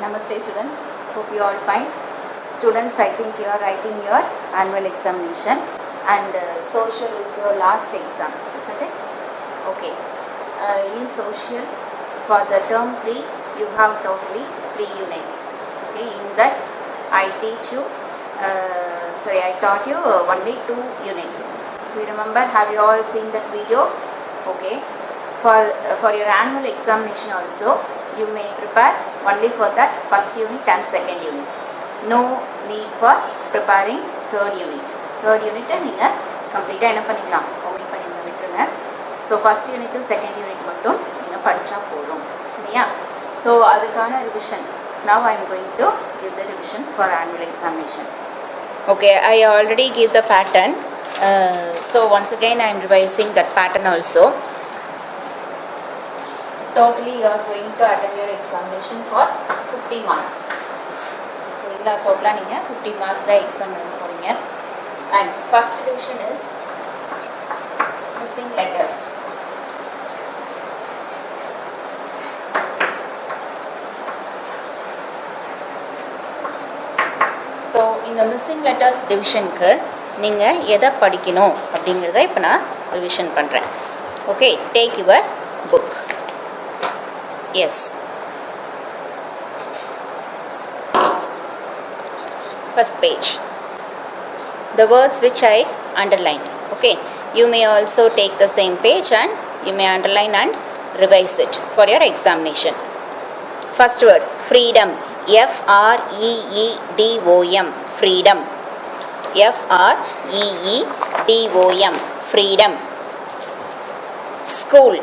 Namaste students, hope you all fine. Students, I think you are writing your annual examination and social is your last exam, isn't it? Okay. In social, for the term 3, you have totally 3 units. Okay, in that I teach you, I taught you only 2 units. You remember, have you all seen that video? Okay. For your annual examination also, you may prepare only for that first unit and second unit. No need for preparing third unit. Third unit நீங்க கம்ப்ளீட்டா என்ன பண்ணிக்கலாம், omit பண்ணி விட்டுருங்க. So first unit and second unit மட்டும் நீங்க படிச்சா போதும், சரியா? So அதுக்கான revision. Now I am going to give the revision for annual examination. Okay, I already give the pattern. So once again I am revising that pattern also. Totally you are going to attend your examination for 50 marks. So illa total neenga 50 marks the exam எழுத போறீங்க. And first division is missing letters. So in the missing letters division க்கு நீங்க எதை படிக்கணும் அப்படிங்கறத இப்ப நான் revision பண்றேன். Okay, take your book. Yes. First page. The words which I underlined. Okay. You may also take the same page and you may underline and revise it for your examination. First word, freedom. F-R-E-E-D-O-M. Freedom. F-R-E-E-D-O-M. Freedom. School.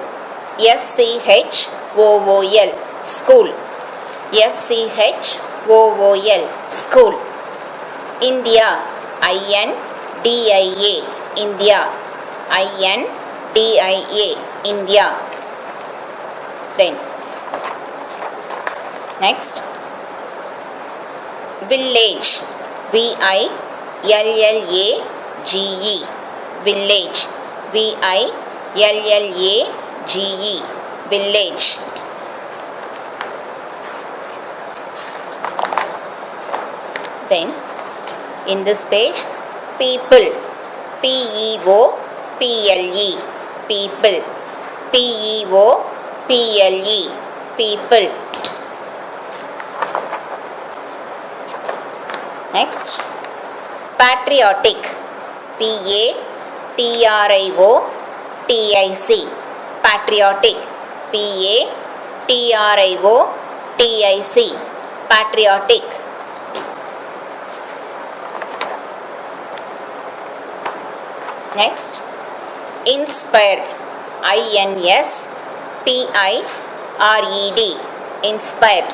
S-C-H-O-O-L. School. S-C-H-O-O-L. School. India. I-N-D-I-A. India. I-N-D-I-A. India. Then next, village. V-I-L-L-A-G-E. Village. V-I-L-L-A-G-E. Village. Then in this page, people. P-E-O-P-L-E. People. P-E-O-P-L-E. People. Next, patriotic. P-A-T-R-I-O-T-I-C. Patriotic. P-A-T-R-I-O-T-I-C. Patriotic. Next, inspired. I-N-S-P-I-R-E-D. Inspired.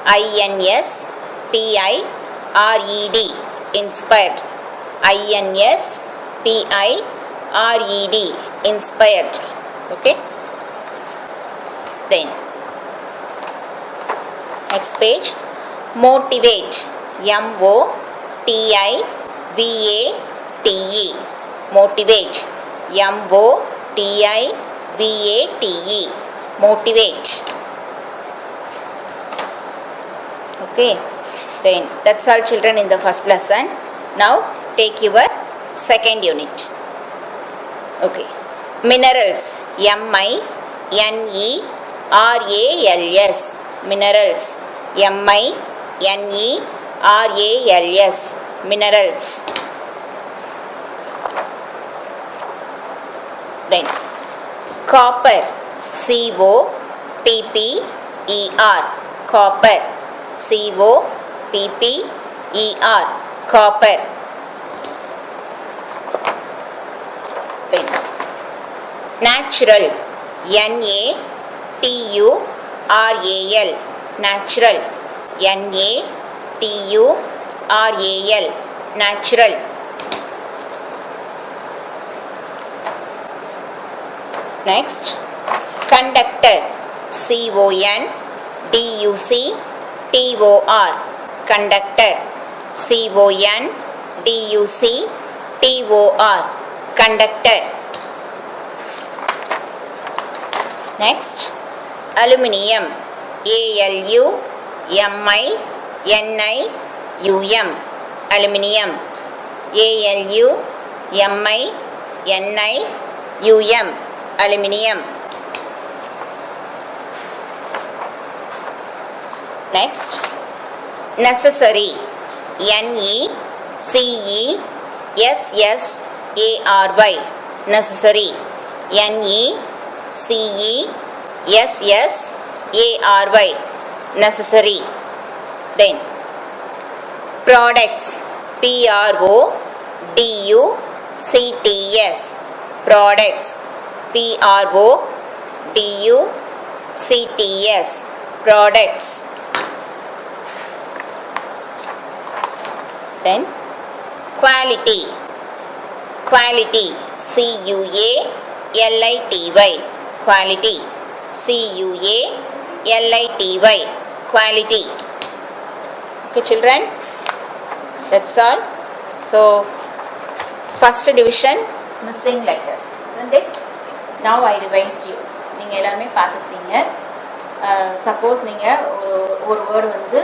I-N-S-P-I-R-E-D. Inspired. I-N-S-P-I-R-E-D. Inspired. Okay. Then next page, motivate. M-O-T-I-V-A-T-E. Motivate. M-O-T-I-V-A-T-E. Motivate. Okay. Then that's all children in the first lesson. Now take your second unit. Okay. Minerals. M-I-N-E-R-A-L-S. Minerals. M-I-N-E-R-A-L-S. Minerals. Then copper. C-O-P-P-E-R. Copper. C-O-P-P-E-R. Copper. Then natural. N-A-T-U-R-A-L. Natural. N-A-T-U-R-A-L. Natural. Next, conductor. C-O-N-D-U-C-T-O-R. Conductor. C-O-N-D-U-C-T-O-R. Conductor. Next, aluminium. A-L-U ALUMINIUM aluminium. ALUMINIUM aluminium. Next, necessary. NECESSARY necessary. NECESSARY necessary. Then products. PRODUCTS products. PRODUCTS products. Then quality. Quality. CUALITY quality. CUALITY quality. Okay children, that's all. So first division missing letters, isn't it? Now I revised you. நீங்கள் எல்லாருமே பார்த்துருப்பீங்க. Suppose நீங்கள் ஒரு word வந்து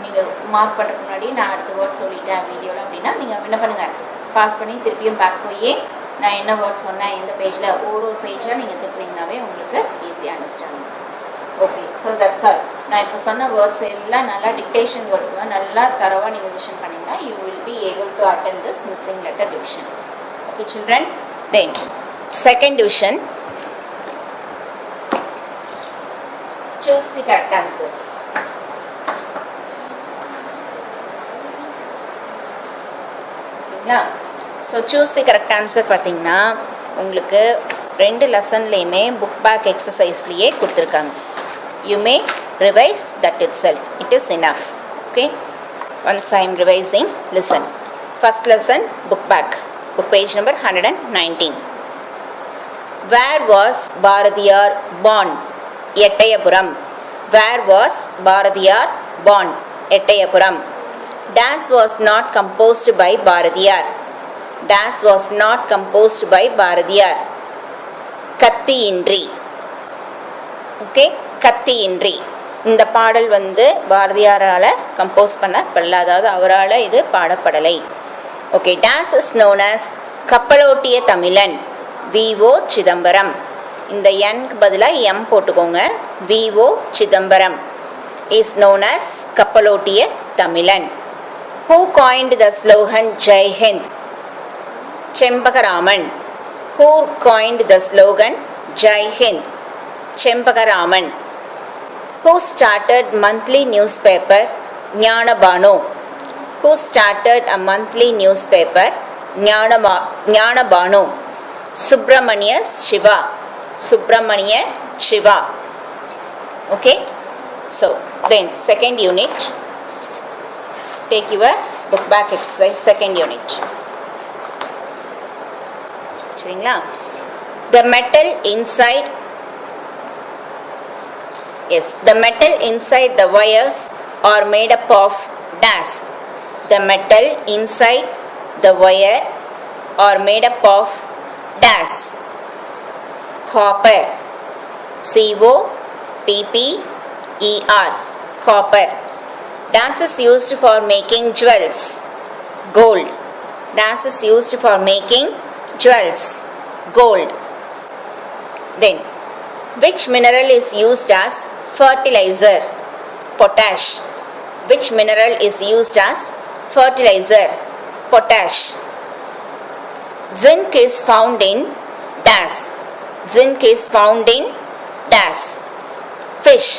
நீங்கள் mark பண்ணுறதுக்கு முன்னாடி நான் அடுத்த வேர்ட் சொல்லிட்டேன் வீடியோவில் அப்படின்னா நீங்கள் என்ன பண்ணுங்கள், பாஸ் பண்ணி திருப்பியும் பேக் போய் நான் என்ன வேர்ட் சொன்னேன் எந்த பேஜில் ஒரு பேஜாக நீங்கள் திருப்பினீங்கனாவே உங்களுக்கு ஈஸியாக understand. Okay, so that's all. நான் இப்போ சொன்ன வேர்ட்ஸ் எல்லாம் நல்லா டிக்டேஷன் வேர்ட்ஸ் நல்லா தரவாக நீங்கள் விஷன் பண்ணிங்கன்னா you will be able to attend this missing letter division. Okay children, then second division. Choose the correct answer. ஓகேங்களா? So choose the correct answer பார்த்தீங்கன்னா உங்களுக்கு 2 லெசன்லேயுமே புக் பேக் எக்ஸசைஸ்லேயே கொடுத்துருக்காங்க. You may revise that itself, it is enough. Okay, once I am revising, listen. First lesson book back, book page number 119. Where was Bharatiyar born? Ettayapuram. Where was Bharatiyar born? Ettayapuram. Dash was not composed by Bharatiyar. Dash was not composed by Bharatiyar. கத்தியின்றி. Okay, கத்தியின்றி. இந்த பாடல் வந்து பாரதியாரால் compose பண்ணப்படல, அதாவது அவரால் இது பாடப்படலை. Okay, dash is known as கப்பலோட்டிய தமிழன். V.O. சிதம்பரம். இந்த என்க்கு பதிலாக எம் போட்டுக்கோங்க. V.O. Chidambaram is known as கப்பலோட்டிய தமிழன். Who coined the slogan Jai Hind? Chempakaraman. Who coined the slogan Jai Hind? Chempakaraman. Who started monthly newspaper Gnanabhanu? Who started a monthly newspaper Gnanabhanu? Subramaniya Siva. Subramaniya Siva. Okay, so then second unit, take your book back exercise, second unit. சரிங்களா? The metal inside, yes, the metal inside the wires are made up of dash. The metal inside the wire are made up of dash. Copper. COPPER. Copper. Dash is used for making jewels. Gold. Dash is used for making jewels. Gold. Then, which mineral is used as fertilizer? Potash. Which mineral is used as fertilizer? Potash. Zinc is found in dash. Zinc is found in dash. Fish.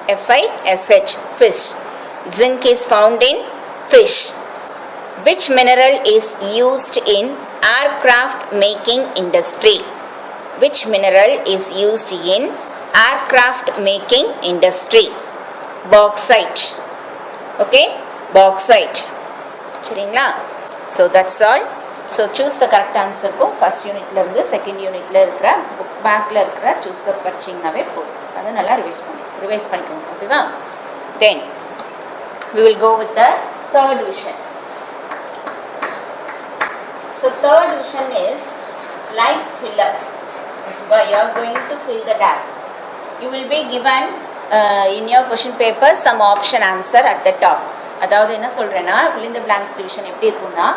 FISH. Fish. Zinc is found in fish. Which mineral is used in aircraft making industry? Which mineral is used in aircraft making industry? Bauxite. Okay, bauxite. சரிங்களா? So that's all. So choose the correct answer க்கு first unitல இருந்து second unitல இருக்கிற book backல இருக்கிற choose படிச்சீங்கனாவே போதும். அதை நல்லா revise பண்ணிக்கோங்க. ஓகேவா? Then we will go with the third division. So third division is light fill up. You are going to fill the dash. You will be given in your question paper some option answer at the top. அதாவது என்ன சொல்றேன்னா fill in the blanks division எப்படி இருக்கும்னா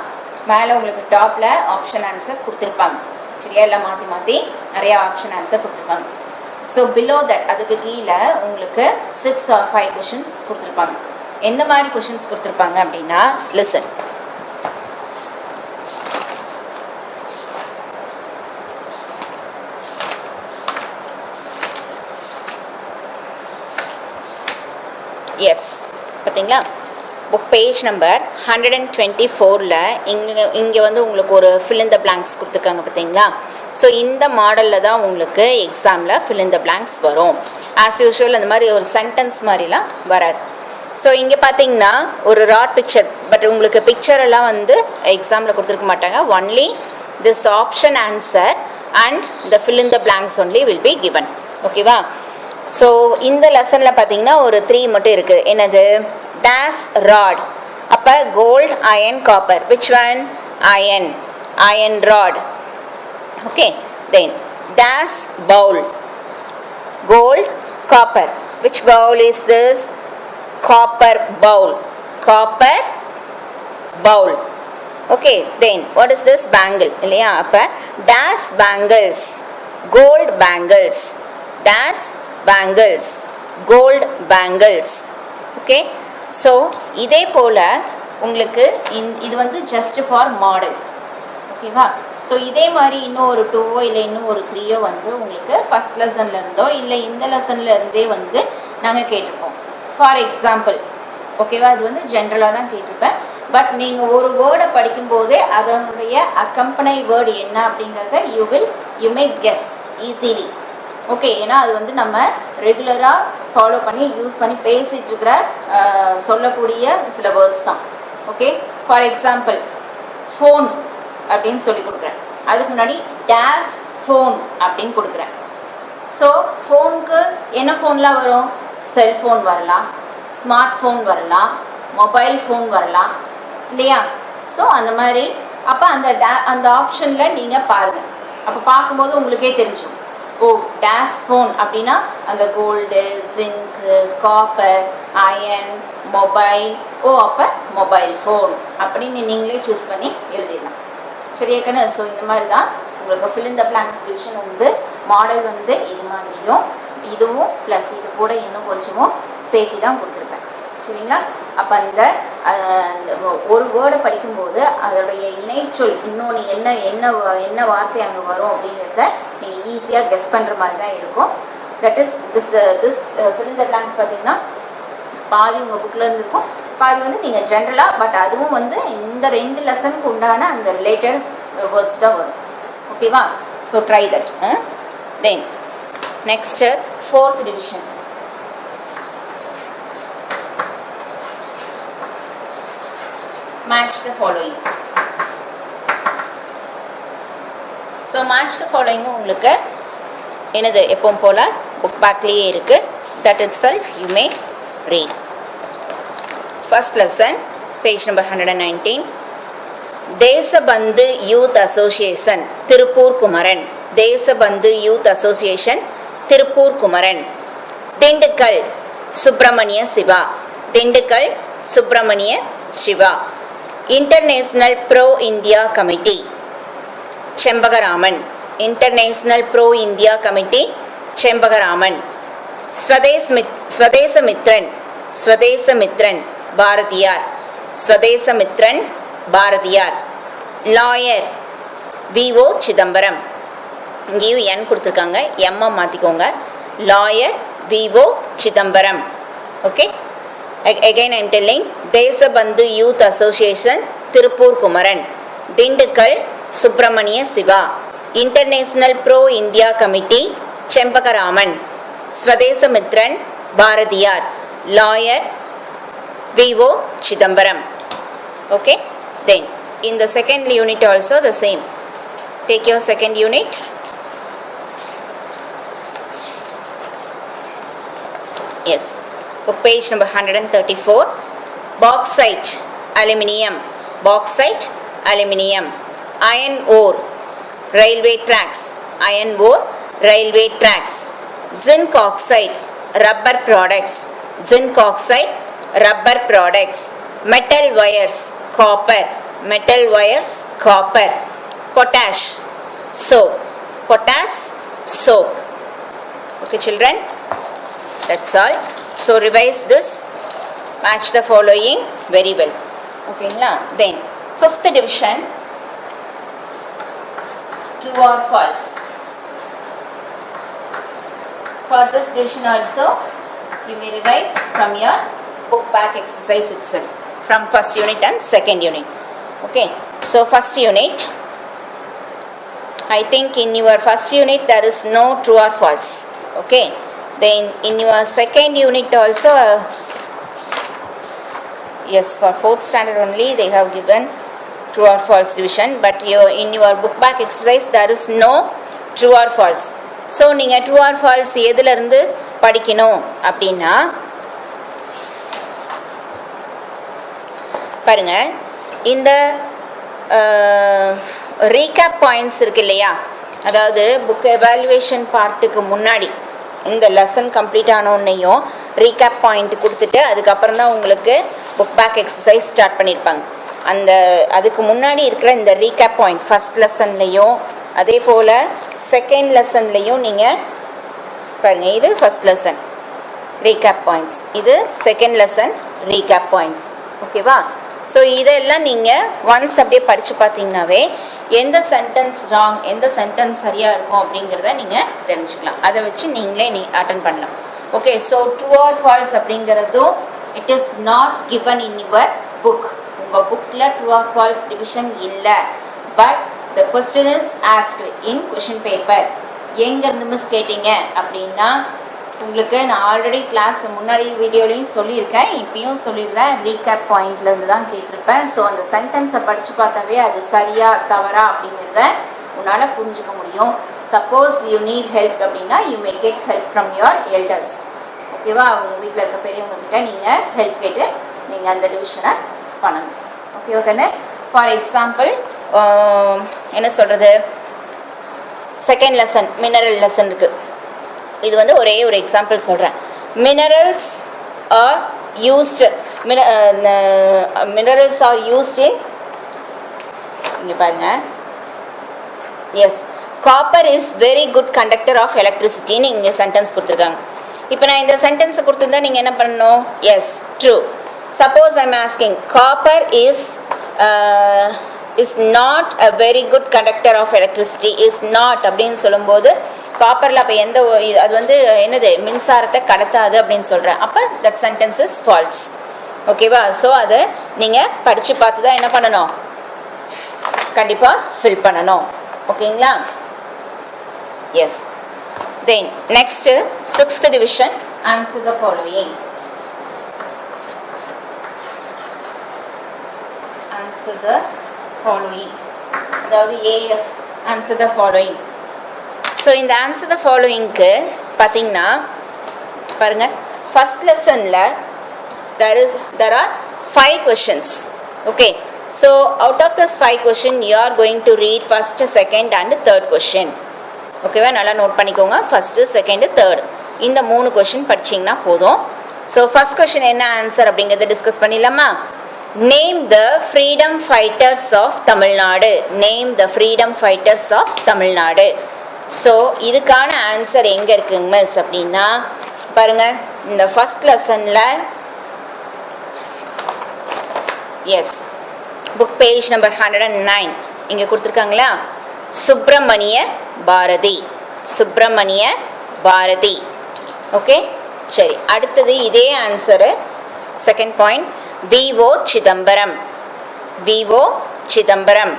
மேலே உங்களுக்கு டாப்ல option answer கொடுத்துருப்பாங்க சரியா, எல்லாம் மாற்றி மாற்றி நிறைய ஆப்ஷன் ஆன்சர் கொடுத்துருப்பாங்க. ஸோ பிலோ தட் அதுக்கு கீழே உங்களுக்கு 6 or 5 கொஷின்ஸ் கொடுத்துருப்பாங்க. எந்த மாதிரி கொஷின்ஸ் கொடுத்துருப்பாங்க அப்படின்னா லிசன். எஸ் பார்த்தீங்களா, புக் பேஜ் நம்பர் 124ல் இங்கே வந்து உங்களுக்கு ஒரு fill in the blanks கொடுத்துருக்காங்க பார்த்தீங்களா. ஸோ இந்த மாடலில் தான் உங்களுக்கு எக்ஸாமில் fill in the blanks வரும். ஆஸ் யூஷுவல் அந்த மாதிரி ஒரு சென்டென்ஸ் மாதிரிலாம் வராது. ஸோ இங்கே பார்த்தீங்கன்னா ஒரு ராட் பிக்சர், பட் உங்களுக்கு பிக்சர் எல்லாம் வந்து எக்ஸாமில் கொடுத்துருக்க மாட்டாங்க. Only this option answer and the fill in the blanks only will be given. ஓகேவா. ஸோ இந்த லெசனில் பார்த்தீங்கன்னா ஒரு 3 மட்டும் இருக்குது. என்னது? Dash rod. அப்போ gold, iron, copper. Which one? Iron. Iron rod. Okay. Then dash bowl. Gold, copper. Which bowl is this? Copper bowl. Copper bowl. Okay. Then what is this? Bangle இல்லையா. அப்போ days bangles. Gold bangles. Days bangles, gold bangles. Okay. So இதே போல் உங்களுக்கு இது வந்து just for model. ஓகேவா. ஸோ இதே மாதிரி இன்னும் ஒரு 2 இல்லை இன்னும் ஒரு 3 வந்து உங்களுக்கு ஃபஸ்ட் லெசன்ல இருந்தோ இல்லை இந்த லெசன்ல இருந்தே வந்து நாங்கள் கேட்டிருப்போம். ஃபார் எக்ஸாம்பிள் ஓகேவா, அது வந்து ஜென்ரலாக தான் கேட்டிருப்பேன். பட் நீங்கள் ஒரு வேர்டை படிக்கும்போதே அதனுடைய அக்கம்பனை வேர்டு என்ன அப்படிங்கிறத you may guess easily. Okay. ஏன்னா அது வந்து நம்ம ரெகுலராக ஃபாலோ பண்ணி யூஸ் பண்ணி பேசிகிட்டு இருக்கிற சொல்லக்கூடிய சில வேர்ட்ஸ் தான். ஓகே. ஃபார் எக்ஸாம்பிள் ஃபோன் அப்படின்னு சொல்லி கொடுக்குறேன். அதுக்கு முன்னாடி டேஸ் ஃபோன் அப்படின்னு கொடுக்குறேன். ஸோ ஃபோனுக்கு என்ன ஃபோன்லாம் வரும்? செல்ஃபோன் வரலாம், ஸ்மார்ட் ஃபோன் வரலாம், மொபைல் ஃபோன் வரலாம் இல்லையா. ஸோ அந்த மாதிரி அப்போ அந்த ஆப்ஷனில் நீங்கள் பாருங்கள். அப்போ பார்க்கும்போது உங்களுக்கே தெரிஞ்சும் ஓ டேஸ் ஃபோன் அப்படின்னா அங்கே கோல்டு, ஜிங்கு, காப்பர், அயன், மொபைல். ஓ அப்போ மொபைல் ஃபோன் அப்படின்னு நீங்களே சூஸ் பண்ணி எழுதிடலாம். சரியாக்கண்ணு. ஸோ இந்த மாதிரி தான் உங்களுக்கு fill in the blanks division வந்து மாடல் வந்து இது மாதிரியும் இதுவும் ப்ளஸ் இது கூட இன்னும் கொஞ்சமும் சேர்த்து தான் கொடுத்துருப்பேன். சரிங்களா. அப்போ அந்த ஒரு வேர்டை படிக்கும்போது அதோடைய இணைச்சொல் இன்னொன்று என்ன வார்த்தை அங்கே வரும் அப்படிங்கிறத நீங்கள் ஈஸியாக கெஸ் பண்ணுற மாதிரி தான் இருக்கும். That is this fill in the blanks பார்த்தீங்கன்னா பாதி உங்கள் புக்கில் இருந்து இருக்கும், பாதி வந்து நீங்கள் ஜென்ரலாக. பட் அதுவும் வந்து இந்த 2 லெசனுக்கு உண்டான அந்த ரிலேட்டட் வேர்ட்ஸ் தான் வரும். ஓகேவா. So try that. Then next 4th division. Match the following. So match the following உங்களுக்கு என்னது எப்பவும் போல புக் பேக்லேயே இருக்கு. That itself you may read. First lesson, page number 119. Deshabandhu youth association Tiruppur Kumaran. Deshabandhu youth association Tiruppur Kumaran. Dindigul Subramaniya Siva. Dindigul Subramaniya Siva. International pro India committee Chempakaraman. International pro India committee Chempakaraman. Swadesamitran. Swadesamitran Bharatiyar. Swadesamitran Bharatiyar. Lawyer V O Chidambaram. இங்கேயும் N கொடுத்துருக்காங்க, எம்மை மாற்றிக்கோங்க. Lawyer V O Chidambaram. Okay. Again I am telling, Deshabandhu youth association Tiruppur Kumaran. Dindigul Subramaniya Siva. International pro India committee Chempakaraman. Swadesamitran Bharatiyar. Lawyer V O Chidambaram. Okay. Then in the second unit also the same. Take your second unit. Yes. Book page number 134. Bauxite, aluminium. Bauxite, aluminium. Iron ore, railway tracks. Iron ore, railway tracks. Zinc oxide, rubber products. Zinc oxide, rubber products. Metal wires, copper. Metal wires, copper. Potash, soap. Potash, soap. Okay children, that's all. So revise this, match the following very well. Okay la. Then fifth division, true or false. For this division also you may revise from your book back exercise itself, from first unit and second unit. Okay, so first unit, I think in your first unit there is no true or false. Okay, then in your second unit also yes, for fourth standard only they have given true or false division, but in your book back exercise there is no true or false. So நீங்கள் true or falls எதுலேருந்து படிக்கணும் அப்படின்னா பாருங்க, இந்த recap points இருக்கு இல்லையா, அதாவது book evaluation பார்ட்டுக்கு முன்னாடி இந்த லெசன் கம்ப்ளீட் ஆனோன்னையும் ரீகேப் பாயிண்ட் கொடுத்துட்டு அதுக்கப்புறம் தான் உங்களுக்கு புக் பேக் எக்ஸசைஸ் ஸ்டார்ட் பண்ணியிருப்பாங்க. அதுக்கு முன்னாடி இருக்கிற இந்த ரீகேப் பாயிண்ட் ஃபஸ்ட் லெசன்லையும் அதே போல் செகண்ட் லெசன்லையும் நீங்கள் பாருங்கள், இது ஃபஸ்ட் லெசன் ரீகேப் பாயிண்ட்ஸ், இது செகண்ட் லெசன் ரீகேப் பாயிண்ட்ஸ். ஓகேவா? ஸோ இதெல்லாம் நீங்கள் ஒன்ஸ் அப்படியே படித்து பார்த்தீங்கன்னாவே எந்த சென்டென்ஸ் ராங் எந்த சென்டென்ஸ் சரியாக இருக்கும் அப்படிங்கிறத நீங்கள் தெரிஞ்சுக்கலாம். அதை வச்சு நீங்களே அட்டன் பண்ணலாம். Okay, so true or false அப்படிங்கிறதும் it is not given in your book. உங்கள் புக்கில் ட்ரூ ஆர் ஃபால்ஸ் டிவிஷன் இல்லை. But the question is asked in question paper. எங்கேருந்து மிஸ் கேட்டீங்க அப்படின்னா, உங்களுக்கு நான் ஆல்ரெடி கிளாஸ் முன்னாடி வீடியோலையும் சொல்லியிருக்கேன், இப்பயும் சொல்லிடுறேன், ரீகேப் பாயிண்ட்லேருந்து தான் கேட்டிருப்பேன். ஸோ அந்த சென்டென்ஸை படித்து பார்த்தாவே அது சரியா தவறா அப்படிங்கிறத உன்னால் புரிஞ்சுக்க முடியும். சப்போஸ் யூ நீட் ஹெல்ப் அப்படின்னா you may get help from your elders. ஓகேவா? உங்கள் வீட்டில் இருக்க பெரியவங்க கிட்ட நீங்கள் ஹெல்ப் கேட்டு நீங்கள் அந்த டிவிஷனை பண்ணணும். ஓகே ஓகேண்ணே. ஃபார் எக்ஸாம்பிள் என்ன சொல்கிறது, செகண்ட் லெசன் மினரல் லெசன் இருக்குது. இது வந்து ஒரே ஒரு எக்ஸாம்பிள் சொல்கிறேன். Minerals are used minerals are used in, இங்கே பாருங்க, yes, copper is very good conductor of எலக்ட்ரிசிட்டின்னு இங்கே சென்டென்ஸ் கொடுத்துருக்காங்க. இப்போ நான் இந்த சென்டென்ஸை கொடுத்துருந்தா நீங்கள் என்ன பண்ணணும்? Yes, true. Suppose I am asking copper is not a very good conductor of electricity, is not அப்படின்னு சொல்லும்போது காப்பரில் அப்போ எந்த அது வந்து என்னது மின்சாரத்தை கடத்தாது அப்படின்னு சொல்கிறேன். அப்போ தட் சென்டென்ஸ் இஸ் ஃபால்ஸ். ஓகேவா? ஸோ அதை நீங்கள் படித்து பார்த்து தான் என்ன பண்ணணும், கண்டிப்பாக ஃபில் பண்ணணும். ஓகேங்களா? Yes. Then next sixth division, answer the following. Answer the following, அதாவது AF, answer the following. So இந்த ஆன்சர் த ஃபாலோயிங்க்கு பார்த்தீங்கன்னா பாருங்க, ஃபர்ஸ்ட் லெசனில் there are 5 questions. Okay, so out of this 5 question you are going to read first, second and third question. ஓகேவா? நல்லா note பண்ணிக்கோங்க. First, second, third இந்த 3 question படிச்சிங்கன்னா போதும். ஸோ ஃபர்ஸ்ட் கொஷின் என்ன ஆன்சர் அப்படிங்கிறத டிஸ்கஸ் பண்ணிடலாமா? Name the freedom fighters of Tamil Nadu. Name the freedom fighters of Tamil Nadu. So இதுக்கான ஆன்சர் எங்கே இருக்குங்க மிஸ் அப்படின்னா பாருங்க, இந்த ஃபர்ஸ்ட் லெசனில் எஸ் புக் பேஜ் நம்பர் 109 இங்கே கொடுத்துருக்காங்களா, சுப்பிரமணிய பாரதி. சுப்பிரமணிய பாரதி. ஓகே, சரி. அடுத்தது இதே answer second point, V.O. Chidambaram. V.O. Chidambaram.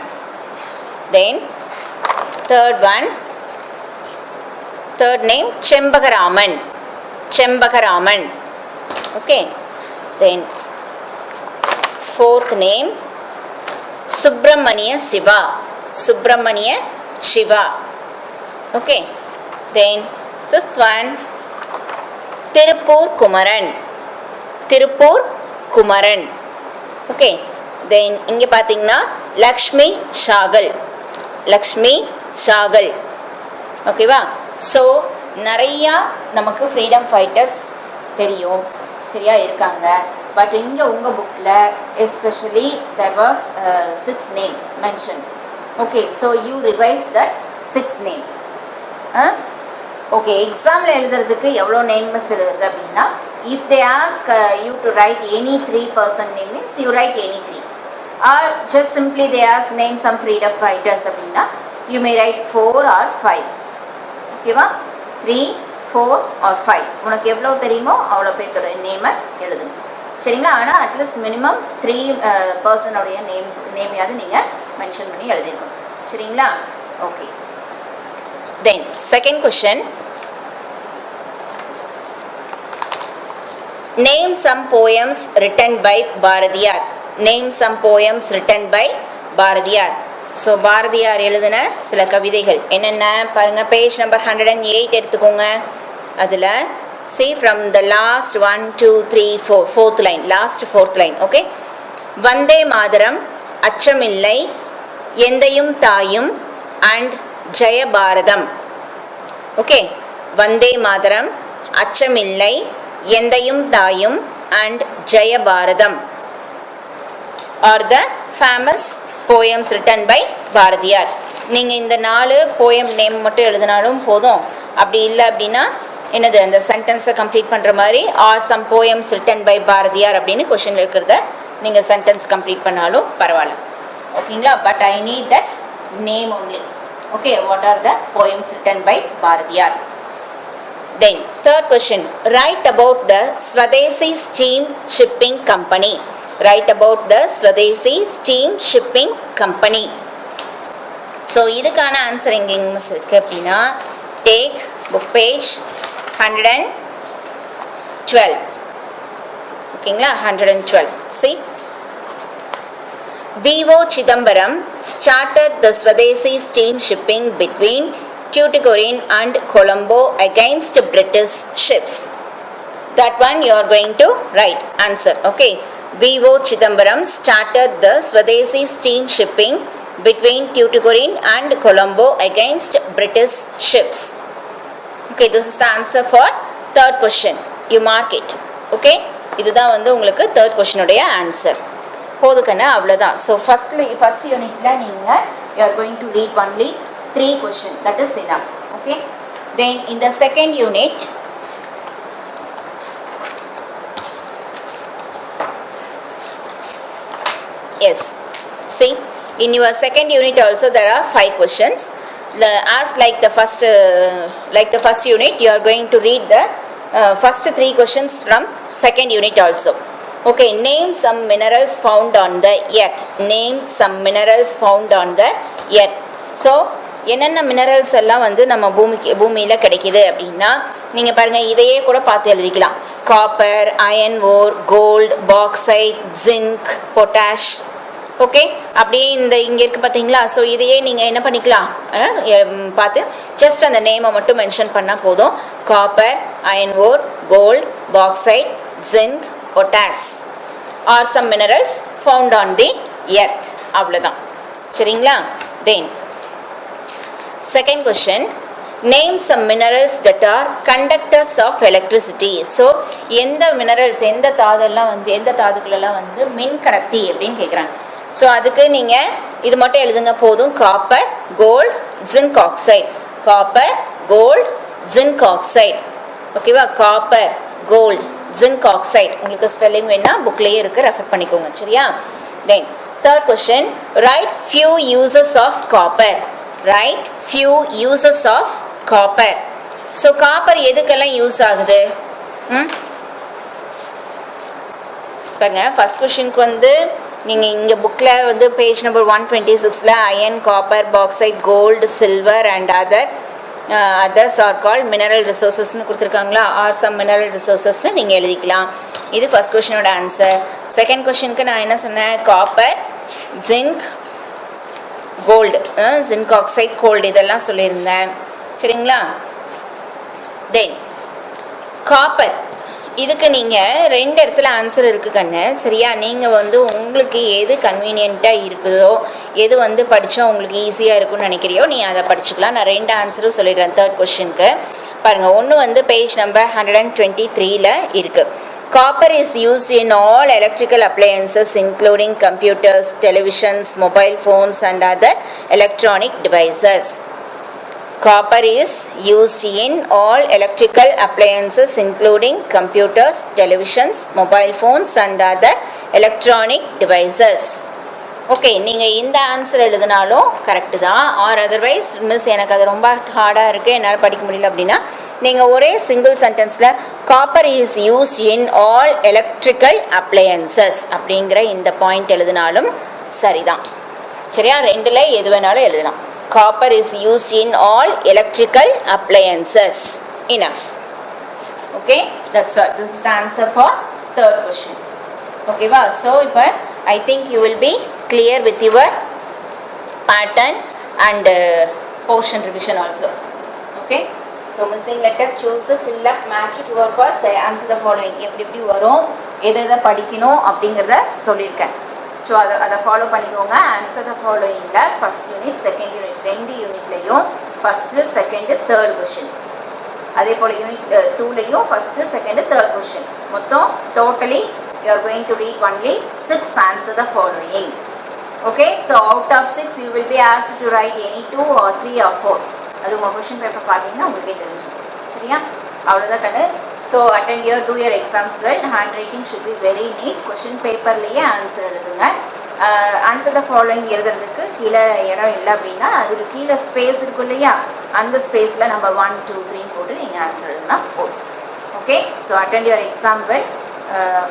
Then third one, third name Chembagaraman. Chembagaraman. Okay. Then fourth name Subramania Shiva. Subramania Shiva. Okay. Then fifth one, Tirupur Kumaran. Tirupur Kumaran. Okay. Then இங்கே பார்த்தீங்கன்னா லக்ஷ்மி ஷாகல். லக்ஷ்மி ஷாகல். ஓகேவா? So நிறையா நமக்கு freedom fighters தெரியும், சரியா இருக்காங்க. But இங்கே உங்கள் புக்கில் especially there was 6 name mentioned. Okay, so you revise that 6 name. Okay, எக்ஸாமில் எழுதுறதுக்கு எவ்வளோ நேம்ஸ் எழுதுறது அப்படின்னா, if they ask you to write any 3 person name means you write any 3, or just simply they ask name some freedom fighters அப்படின்னா you may write 4 or 5. ஓகேவா, 3, 4 or 5 உனக்கு எவ்வளோ தெரியுமோ அவ்வளோ பேர்த்தோட நேமை எழுதுங்க, சரிங்களா. ஆனால் அட்லீஸ்ட் மினிமம் 3 பர்சனுடைய நேமையாவது நீங்கள் மென்ஷன் பண்ணி எழுதிடணும், சரிங்களா. Okay, then second question, name some poems written by Bharathiyar. Name some poems written by Bharathiyar. So Bharathiyar எழுதின சில கவிதைகள் என்னென்ன பாருங்க. பேஜ் நம்பர் 108 எடுத்துக்கோங்க. அதில் see from the last 1 2 3 4 fourth line, last fourth line. okay, Vande Mataram, அச்சமில்லை, எந்தையும் தாயும் and ஜெய பாரதம். ஓகே, வந்தே மாதரம், அச்சமில்லை, எந்தையும் தாயும் and ஜெய பாரதம் are the famous poems written by Bharathiyar. நீங்கள் இந்த 4 போயம் நேம் மட்டும் எழுதினாலும் போதும். அப்படி இல்லை அப்படின்னா என்னது, அந்த சென்டென்ஸை கம்ப்ளீட் பண்ணுற மாதிரி or some poems written by Bharathiyar அப்படின்னு கொஷினில் இருக்கிறத நீங்கள் சென்டென்ஸ் கம்ப்ளீட் பண்ணாலும் பரவாயில்ல, ஓகேங்களா. But I need that name only. Okay, what are the poems written by Bharathiyar. Then third question, write about the Swadeshi steam shipping company. Write about the Swadeshi steam shipping company. So இதுக்கான answer எங்கே இருக்கு அப்படின்னா, take book page 112. ஓகேங்களா, 112. see, V.O. Chidambaram started the Swadeshi steam shipping between Tuticorin and Colombo against British ships. That one you are going to write answer. Okay, V.O. Chidambaram started the Swadeshi steam shipping between Tuticorin and Colombo against British ships. Okay, this is the answer for third question. You mark it. Okay, இதுதான் வந்து உங்களுக்கு third question உடைய answer. போதுக்கண்ணா, அவ்வளோதான். So first யூனிட்ல நீங்கள் you are going to read only 3 questions. That is enough. Okay, then in the second unit, yes, see, in your second unit also there are 5 questions. As like the first unit, you are going to read the first 3 questions from second unit also. Okay, name some minerals found on the earth. Name some minerals found on the earth. So என்னென்ன minerals எல்லாம் வந்து நம்ம பூமியில் கிடைக்குது அப்படின்னா, நீங்கள் பாருங்கள், இதையே கூட பார்த்து எழுதிக்கலாம். Copper, iron ore, gold, bauxite, zinc, potash. Okay, அப்படியே இங்கே இருக்குது பார்த்தீங்களா. ஸோ இதையே நீங்கள் என்ன பண்ணிக்கலாம், பார்த்து ஜஸ்ட் அந்த நேமை மட்டும் மென்ஷன் பண்ணால் போதும். Copper, iron ore, gold, bauxite, zinc, potash are some minerals found on the earth. அவ்வளோதான், சரிங்களா. Then second question, name some minerals that are conductors of electricity. So எந்த மினரல்ஸ், எந்த தாதுக்களெல்லாம் வந்து மின் கடத்தி அப்படின்னு கேட்குறாங்க. ஸோ அதுக்கு நீங்கள் இது மட்டும் எழுதுங்க போதும். Copper, gold, zinc oxide. Copper, gold, zinc oxide. ஓகேவா, காப்பர், கோல்டு, ஜிங்க் ஆக்சைடு. உங்களுக்கு ஸ்பெல்லிங் வேணா புக்லேயே இருக்குது, ரெஃபர் பண்ணிக்கோங்க, சரியா. Then third question, write few uses of copper. Write few uses of copper. So copper எதுக்கெல்லாம் யூஸ் ஆகுது பாருங்க. ஃபர்ஸ்ட் கொஸ்டினுக்கு வந்து நீங்கள் இங்கே புக்கில் வந்து page number 126 iron, copper, bauxite, gold, silver and others are called mineral ரிசோர்ஸஸ்ன்னு கொடுத்துருக்காங்களா. ஆர் சம் மினரல் ரிசோர்ஸஸ்ன்னு நீங்கள் எழுதிக்கலாம். இது ஃபர்ஸ்ட் கொஸ்டினோட ஆன்சர். செகண்ட் கொஸ்டினுக்கு நான் என்ன சொன்னேன், copper, zinc, gold, zinc oxide, gold இதெல்லாம் சொல்லியிருந்தேன், சரிங்களா. தென் காப்பர், இதுக்கு நீங்கள் 2 இடத்துல ஆன்சர் இருக்குது கண்ணு, சரியா. நீங்கள் வந்து உங்களுக்கு எது கன்வீனியண்ட்டாக இருக்குதோ, எது வந்து படித்தா உங்களுக்கு ஈஸியாக இருக்குன்னு நினைக்கிறியோ நீ அதை படிச்சுக்கலாம். நான் 2 ஆன்சரும் சொல்லிடுறேன் தேர்ட் கொஸ்டினுக்கு. பாருங்க, ஒன்று வந்து பேஜ் நம்பர் 123ல இருக்கு. Copper is used in all electrical appliances including computers, televisions, mobile phones and other electronic devices. Copper is used in all electrical appliances including computers, televisions, mobile phones and other electronic devices. Okay, நீங்கள் இந்த answer எழுதினாலும் correct தான். Or otherwise miss எனக்கு அது ரொம்ப ஹார்டாக இருக்குது, என்னால் படிக்க முடியல அப்படின்னா நீங்கள் ஒரே சிங்கிள் சென்டென்ஸில் copper is use in all electrical appliances அப்படிங்கிற இந்த பாயிண்ட் எழுதினாலும் சரிதான். சரியா, ரெண்டில் எது வேணாலும் எழுதலாம். Copper is use in all electrical appliances. Enough. Okay, that's all. This is the answer for third question. ஓகேவா? ஸோ இப்போ I think you will be clear with your pattern and portion revision also. Okay, so missing letter, choose, fill up, match, true or false, answer the following. எப்படி வரும், எதை படிக்கணும் அப்படிங்கிறத சொல்லியிருக்கேன். So அதை follow பண்ணிக்கோங்க. ஆன்சர் த ஃபாலோயிங்கில் first unit, second unit, ரெண்டு யூனிட்லையும் ஃபர்ஸ்ட்டு, செகண்டு, தேர்ட் கொஷின். அதே போல் யூனிட் 2லையும் ஃபர்ஸ்ட்டு, செகண்டு, தேர்ட் கொஷின். மொத்தம் totally you are going to read only 6 answer the following. Okay, so out of 6 you will be asked to write any 2 or 3 or 4. அது உங்கள் question paper பார்த்தீங்கன்னா உங்களுக்கே தெரிஞ்சுக்கும். சரியா, அவ்வளோதான் கண்ணு. So attend your, do your exams well. Hand writing should be very neat. Question பேப்பர்லேயே answer எழுதுங்க. ஆன்சர் த ஃபாலோயிங் எழுதுறதுக்கு கீழே இடம் இல்லை அப்படின்னா அதுக்கு கீழே ஸ்பேஸ் இருக்கும் இல்லையா, அந்த ஸ்பேஸில் நம்ம 1 2 3 போட்டு நீங்கள் ஆன்சர் எழுதுனா போதும். Okay, so attend your exam well.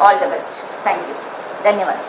All the best. Thank you. Dhanyavad.